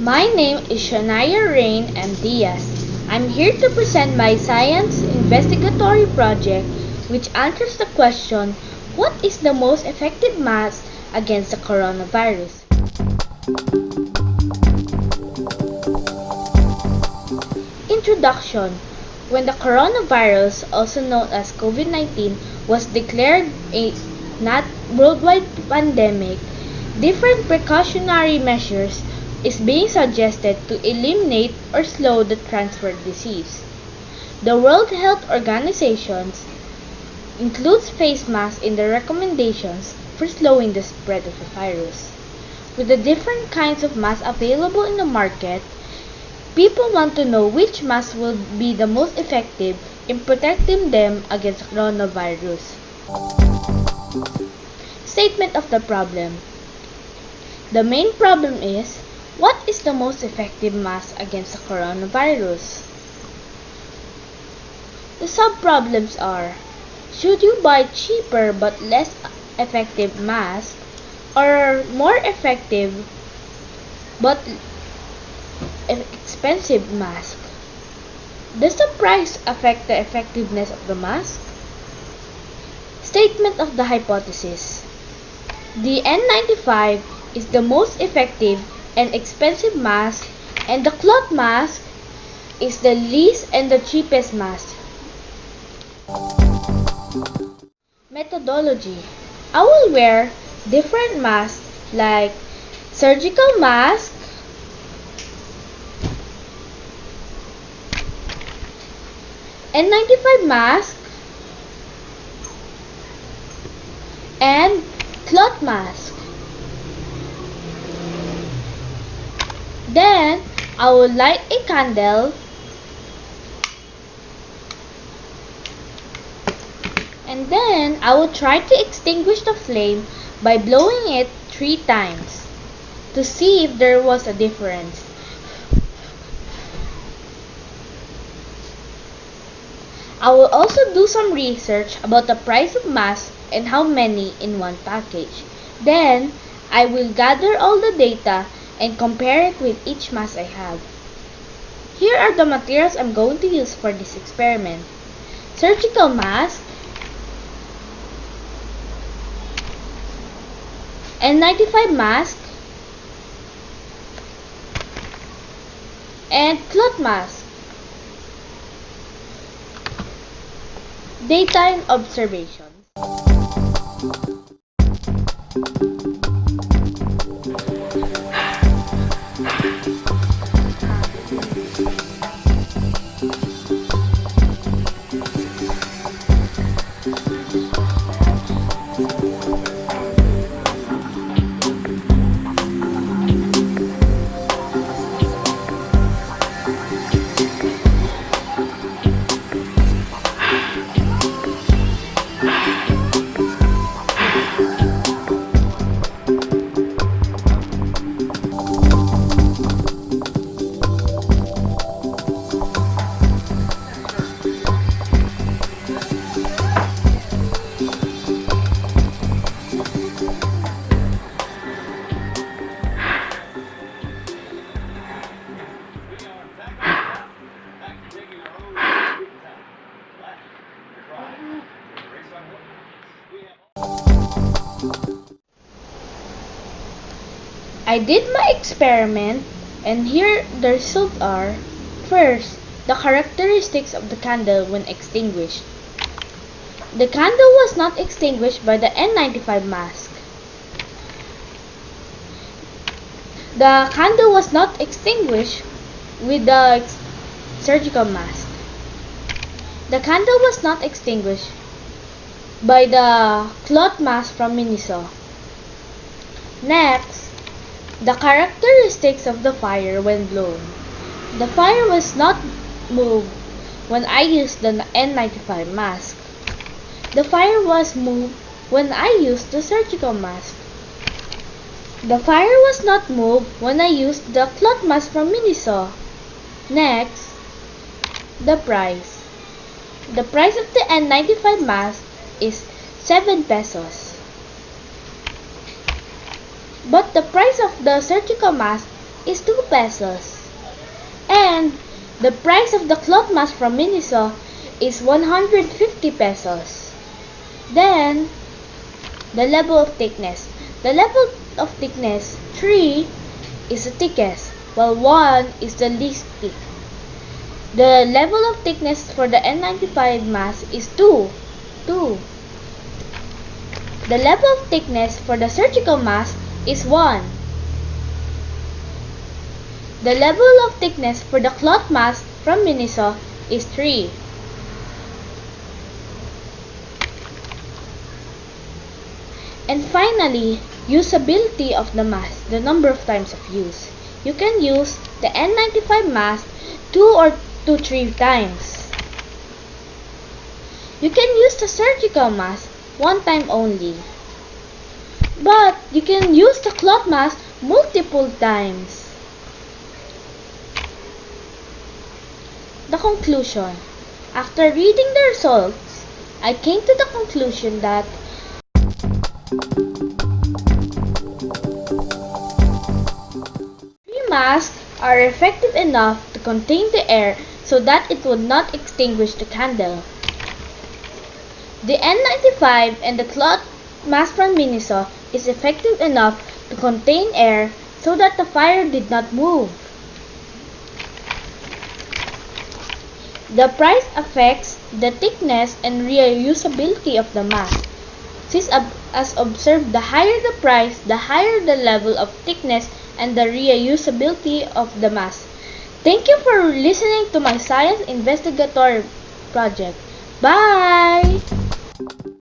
My name is Shania, Rein, and Diaz. I'm here to present my science investigatory project which answers the question, what is the most effective mask against the coronavirus? Introduction. When the coronavirus, also known as COVID-19, was declared a not worldwide pandemic, different precautionary measures is being suggested to eliminate or slow the transfer disease. The World Health Organization includes face masks in the recommendations for slowing the spread of the virus. With the different kinds of masks available in the market, people want to know which mask will be the most effective in protecting them against coronavirus. Statement of the problem. The main problem is, what is the most effective mask against the coronavirus? The sub-problems are, should you buy cheaper but less effective mask or more effective but expensive mask? Does the price affect the effectiveness of the mask? Statement of the hypothesis. The N95 is the most effective and expensive mask, and the cloth mask is the least and the cheapest mask. Methodology. I will wear different masks like surgical mask, N95 mask, and cloth mask. Then, I will light a candle and then I will try to extinguish the flame by blowing it 3 times to see if there was a difference. I will also do some research about the price of masks and how many in one package. Then, I will gather all the data and compare it with each mask I have. Here are the materials I'm going to use for this experiment. Surgical mask, N95 mask, and cloth mask. Daytime observation. I did my experiment and here the results are. First, the characteristics of the candle when extinguished. The candle was not extinguished by the N95 mask. The candle was not extinguished with the surgical mask. The candle was not extinguished by the cloth mask from Miniso. Next, the characteristics of the fire when blown. The fire was not moved when I used the N95 mask. The fire was moved when I used the surgical mask. The fire was not moved when I used the cloth mask from Miniso. Next, the price. The price of the N95 mask is 7 pesos. But the price of the surgical mask is 2 pesos. And the price of the cloth mask from Miniso is 150 pesos. Then, the level of thickness. The level of thickness 3 is the thickest, while 1 is the least thick. The level of thickness for the N95 mask is 2. The level of thickness for the surgical mask is 1. The level of thickness for the cloth mask from Miniso is 3. And finally, usability of the mask, the number of times of use. You can use the N95 mask 2 or 3 times. You can use the surgical mask 1 time only. But you can use the cloth mask multiple times. The conclusion. After reading the results, I came to the conclusion that three masks are effective enough to contain the air so that it would not extinguish the candle. The N95 and the cloth mask from Miniso is effective enough to contain air so that the fire did not move. The price affects the thickness and reusability of the mask. Since as observed, the higher the price, the higher the level of thickness and the reusability of the mask. Thank you for listening to my science investigatory project. Bye!